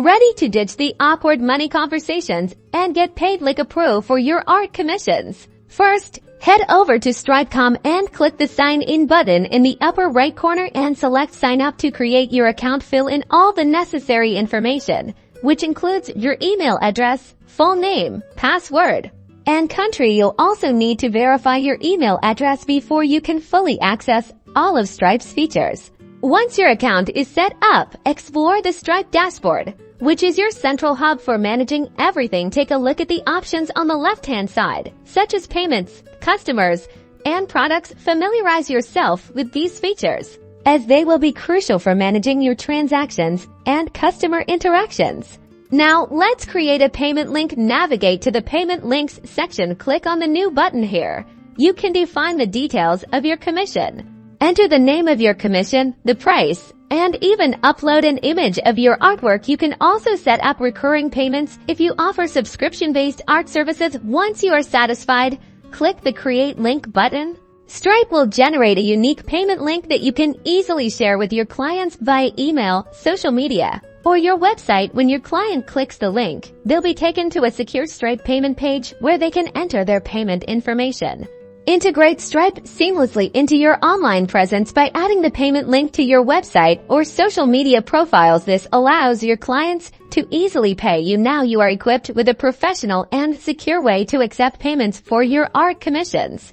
Ready to ditch the awkward money conversations and get paid like a pro for your art commissions? First, head over to Stripe.com and click the Sign In button in the upper right corner and select Sign Up to create your account. Fill in all the necessary information, which includes your email address, full name, password, and country. You'll also need to verify your email address before you can fully access all of Stripe's features. Once your account is set up, explore the Stripe dashboard, which is your central hub for managing everything. Take a look at the options on the left-hand side, such as payments, customers, and products. Familiarize yourself with these features, as they will be crucial for managing your transactions and customer interactions. Now, let's create a payment link. Navigate to the Payment Links section. Click on the New button here. You can define the details of your commission. Enter the name of your commission, the price, and even upload an image of your artwork. You can also set up recurring payments if you offer subscription-based art services. Once you are satisfied, click the Create Link button. Stripe will generate a unique payment link that you can easily share with your clients via email, social media, or your website. When your client clicks the link, they'll be taken to a secure Stripe payment page where they can enter their payment information. Integrate Stripe seamlessly into your online presence by adding the payment link to your website or social media profiles. This allows your clients to easily pay you. Now you are equipped with a professional and secure way to accept payments for your art commissions.